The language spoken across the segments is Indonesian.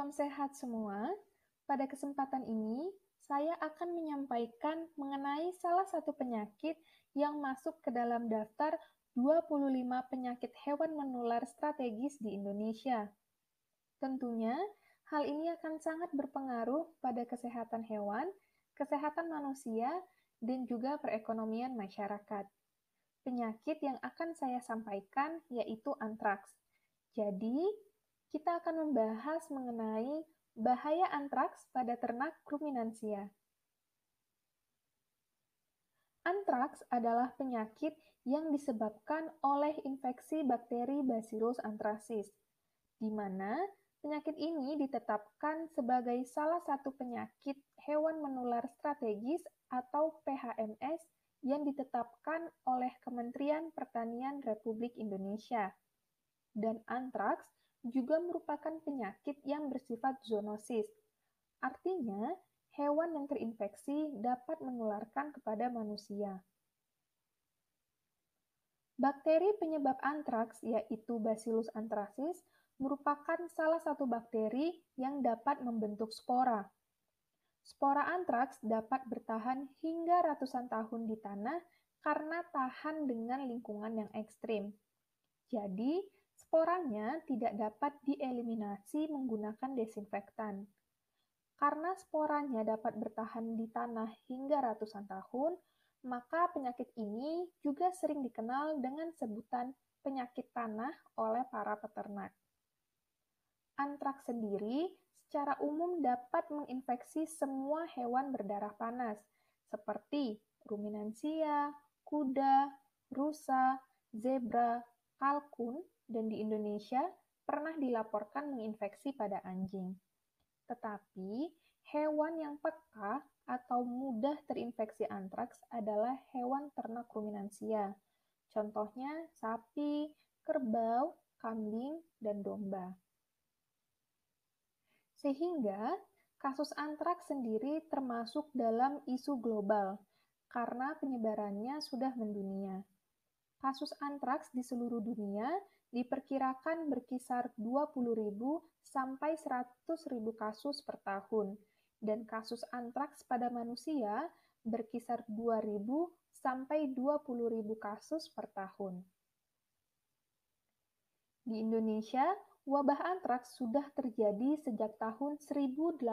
Salam sehat semua. Pada kesempatan ini, saya akan menyampaikan mengenai salah satu penyakit yang masuk ke dalam daftar 25 penyakit hewan menular strategis di Indonesia. Tentunya, hal ini akan sangat berpengaruh pada kesehatan hewan, kesehatan manusia, dan juga perekonomian masyarakat. Penyakit yang akan saya sampaikan yaitu antraks. Jadi, kita akan membahas mengenai bahaya antraks pada ternak ruminansia. Antraks adalah penyakit yang disebabkan oleh infeksi bakteri Bacillus anthracis, di mana penyakit ini ditetapkan sebagai salah satu penyakit hewan menular strategis atau PHMS yang ditetapkan oleh Kementerian Pertanian Republik Indonesia. Dan antraks juga merupakan penyakit yang bersifat zoonosis. Artinya, hewan yang terinfeksi dapat menularkan kepada manusia. Bakteri penyebab antraks, yaitu Bacillus anthracis, merupakan salah satu bakteri yang dapat membentuk spora. Spora antraks dapat bertahan hingga ratusan tahun di tanah karena tahan dengan lingkungan yang ekstrim. Jadi, sporanya tidak dapat dieliminasi menggunakan desinfektan. Karena sporanya dapat bertahan di tanah hingga ratusan tahun, maka penyakit ini juga sering dikenal dengan sebutan penyakit tanah oleh para peternak. Antraks sendiri secara umum dapat menginfeksi semua hewan berdarah panas, seperti ruminansia, kuda, rusa, zebra, kalkun, dan di Indonesia pernah dilaporkan menginfeksi pada anjing. Tetapi, hewan yang peka atau mudah terinfeksi antraks adalah hewan ternak ruminansia. Contohnya sapi, kerbau, kambing, dan domba. Sehingga, kasus antraks sendiri termasuk dalam isu global karena penyebarannya sudah mendunia. Kasus antraks di seluruh dunia diperkirakan berkisar 20.000 sampai 100.000 kasus per tahun, dan kasus antraks pada manusia berkisar 2.000 sampai 20.000 kasus per tahun. Di Indonesia, wabah antraks sudah terjadi sejak tahun 1832.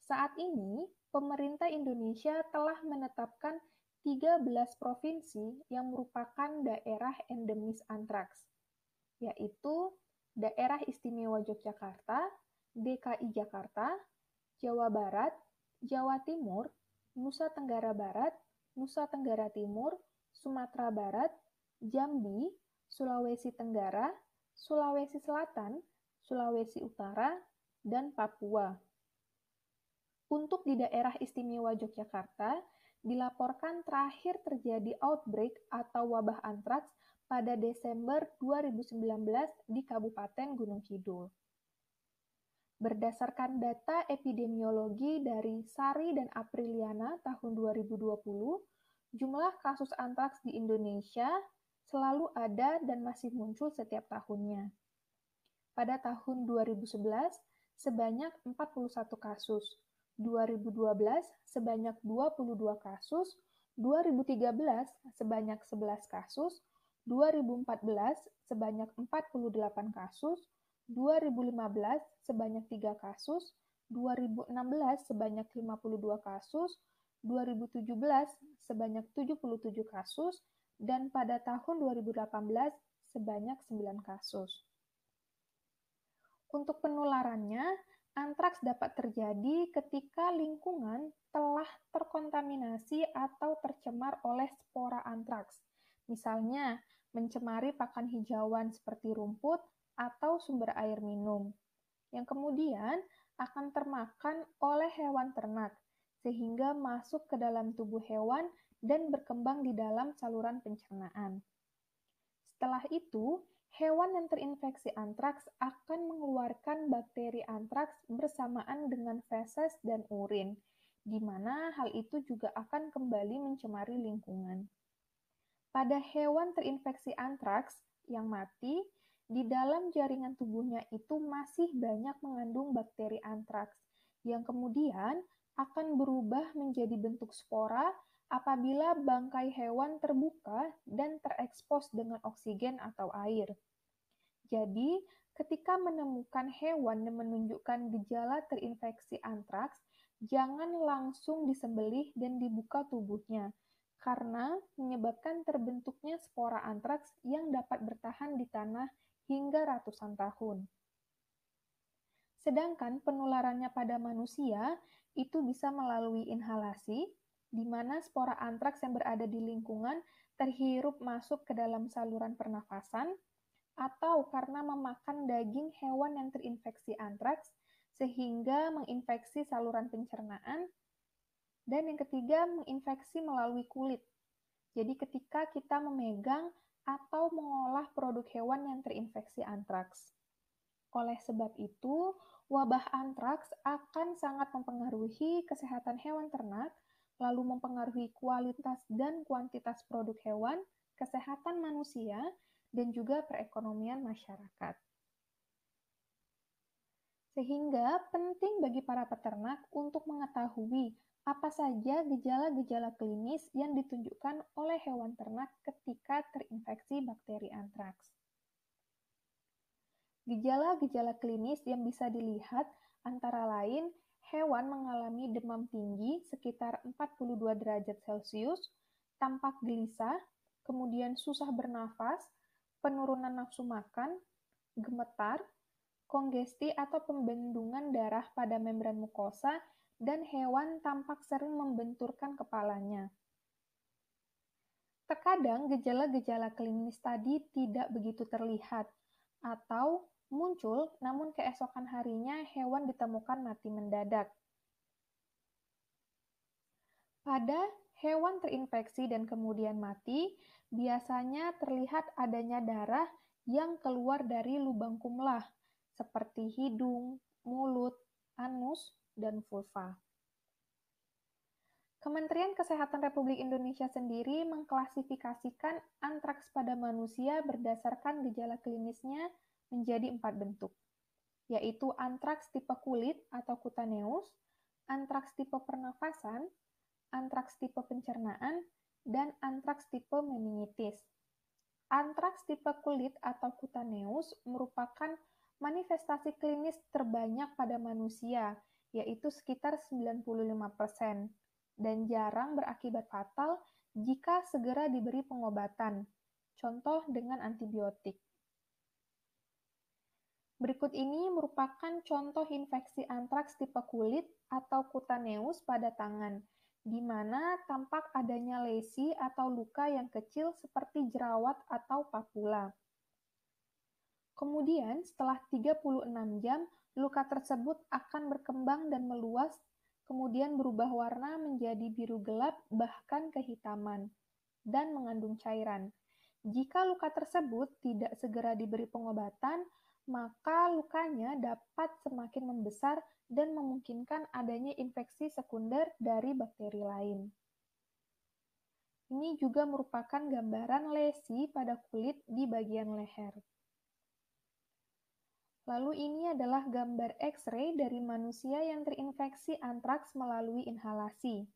Saat ini, pemerintah Indonesia telah menetapkan 13 provinsi yang merupakan daerah endemis antraks, yaitu Daerah Istimewa Yogyakarta, DKI Jakarta, Jawa Barat, Jawa Timur, Nusa Tenggara Barat, Nusa Tenggara Timur, Sumatera Barat, Jambi, Sulawesi Tenggara, Sulawesi Selatan, Sulawesi Utara, dan Papua. Untuk di Daerah Istimewa Yogyakarta, dilaporkan terakhir terjadi outbreak atau wabah antraks pada Desember 2019 di Kabupaten Gunung Kidul. Berdasarkan data epidemiologi dari Sari dan Apriliana tahun 2020, jumlah kasus antraks di Indonesia selalu ada dan masih muncul setiap tahunnya. Pada tahun 2011, sebanyak 41 kasus, 2012 sebanyak 22 kasus, 2013 sebanyak 11 kasus, 2014 sebanyak 48 kasus, 2015 sebanyak 3 kasus, 2016 sebanyak 52 kasus, 2017 sebanyak 77 kasus, dan pada tahun 2018 sebanyak 9 kasus. Untuk penularannya, antraks dapat terjadi ketika lingkungan telah terkontaminasi atau tercemar oleh spora antraks. Misalnya, mencemari pakan hijauan seperti rumput atau sumber air minum, yang kemudian akan termakan oleh hewan ternak, sehingga masuk ke dalam tubuh hewan dan berkembang di dalam saluran pencernaan. Setelah itu, hewan yang terinfeksi antraks akan mengeluarkan bakteri antraks bersamaan dengan feses dan urin, di mana hal itu juga akan kembali mencemari lingkungan. Pada hewan terinfeksi antraks yang mati, di dalam jaringan tubuhnya itu masih banyak mengandung bakteri antraks, yang kemudian akan berubah menjadi bentuk spora apabila bangkai hewan terbuka dan terekspos dengan oksigen atau air. Jadi, ketika menemukan hewan yang menunjukkan gejala terinfeksi antraks, jangan langsung disembelih dan dibuka tubuhnya, karena menyebabkan terbentuknya spora antraks yang dapat bertahan di tanah hingga ratusan tahun. Sedangkan penularannya pada manusia itu bisa melalui inhalasi, di mana spora antraks yang berada di lingkungan terhirup masuk ke dalam saluran pernafasan, atau karena memakan daging hewan yang terinfeksi antraks sehingga menginfeksi saluran pencernaan, dan yang ketiga menginfeksi melalui kulit. Jadi ketika kita memegang atau mengolah produk hewan yang terinfeksi antraks. Oleh sebab itu, wabah antraks akan sangat mempengaruhi kesehatan hewan ternak, lalu mempengaruhi kualitas dan kuantitas produk hewan, kesehatan manusia, dan juga perekonomian masyarakat. Sehingga penting bagi para peternak untuk mengetahui apa saja gejala-gejala klinis yang ditunjukkan oleh hewan ternak ketika terinfeksi bakteri antraks. Gejala-gejala klinis yang bisa dilihat antara lain hewan mengalami demam tinggi sekitar 42 derajat Celcius, tampak gelisah, kemudian susah bernafas, penurunan nafsu makan, gemetar, kongesti atau pembendungan darah pada membran mukosa, dan hewan tampak sering membenturkan kepalanya. Terkadang gejala-gejala klinis tadi tidak begitu terlihat, atau muncul namun keesokan harinya hewan ditemukan mati mendadak. Pada hewan terinfeksi dan kemudian mati, biasanya terlihat adanya darah yang keluar dari lubang kumlah, seperti hidung, mulut, anus, dan vulva. Kementerian Kesehatan Republik Indonesia sendiri mengklasifikasikan antraks pada manusia berdasarkan gejala klinisnya menjadi 4 bentuk, yaitu antraks tipe kulit atau cutaneous, antraks tipe pernafasan, antraks tipe pencernaan, dan antraks tipe meningitis. Antraks tipe kulit atau cutaneous merupakan manifestasi klinis terbanyak pada manusia, yaitu sekitar 95%, dan jarang berakibat fatal jika segera diberi pengobatan, contoh dengan antibiotik. Berikut ini merupakan contoh infeksi antraks tipe kulit atau cutaneous pada tangan, di mana tampak adanya lesi atau luka yang kecil seperti jerawat atau papula. Kemudian, setelah 36 jam, luka tersebut akan berkembang dan meluas, kemudian berubah warna menjadi biru gelap bahkan kehitaman, dan mengandung cairan. Jika luka tersebut tidak segera diberi pengobatan, maka lukanya dapat semakin membesar dan memungkinkan adanya infeksi sekunder dari bakteri lain. Ini juga merupakan gambaran lesi pada kulit di bagian leher. Lalu ini adalah gambar X-ray dari manusia yang terinfeksi antraks melalui inhalasi.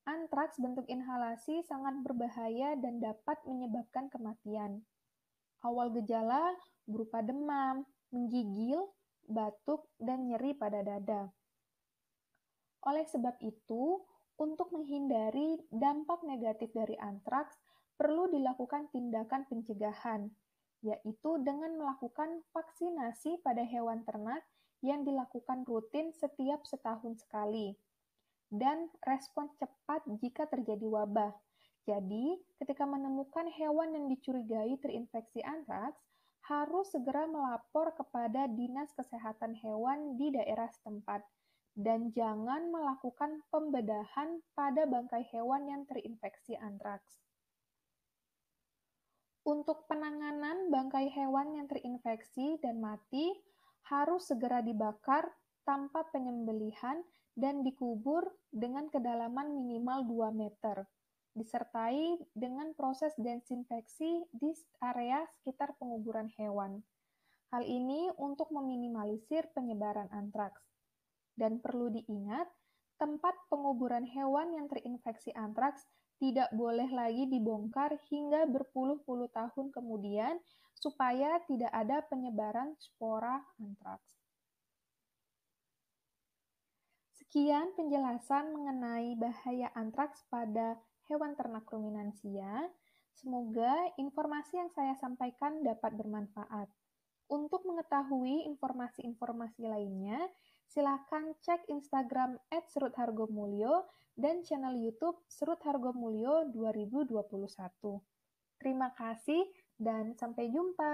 Antraks bentuk inhalasi sangat berbahaya dan dapat menyebabkan kematian. Awal gejala berupa demam, menggigil, batuk, dan nyeri pada dada. Oleh sebab itu, untuk menghindari dampak negatif dari antraks, perlu dilakukan tindakan pencegahan, yaitu dengan melakukan vaksinasi pada hewan ternak yang dilakukan rutin setiap setahun sekali, dan respons cepat jika terjadi wabah. Jadi, ketika menemukan hewan yang dicurigai terinfeksi antraks, harus segera melapor kepada Dinas Kesehatan Hewan di daerah setempat, dan jangan melakukan pembedahan pada bangkai hewan yang terinfeksi antraks. Untuk penanganan bangkai hewan yang terinfeksi dan mati, harus segera dibakar tanpa penyembelihan dan dikubur dengan kedalaman minimal 2 meter, disertai dengan proses desinfeksi di area sekitar penguburan hewan. Hal ini untuk meminimalisir penyebaran antraks. Dan perlu diingat, tempat penguburan hewan yang terinfeksi antraks tidak boleh lagi dibongkar hingga berpuluh-puluh tahun kemudian supaya tidak ada penyebaran spora antraks. Sekian penjelasan mengenai bahaya antraks pada hewan ternak ruminansia. Semoga informasi yang saya sampaikan dapat bermanfaat. Untuk mengetahui informasi-informasi lainnya, silakan cek Instagram @seruthargomulyo dan channel YouTube Serut Hargomulyo 2021. Terima kasih dan sampai jumpa.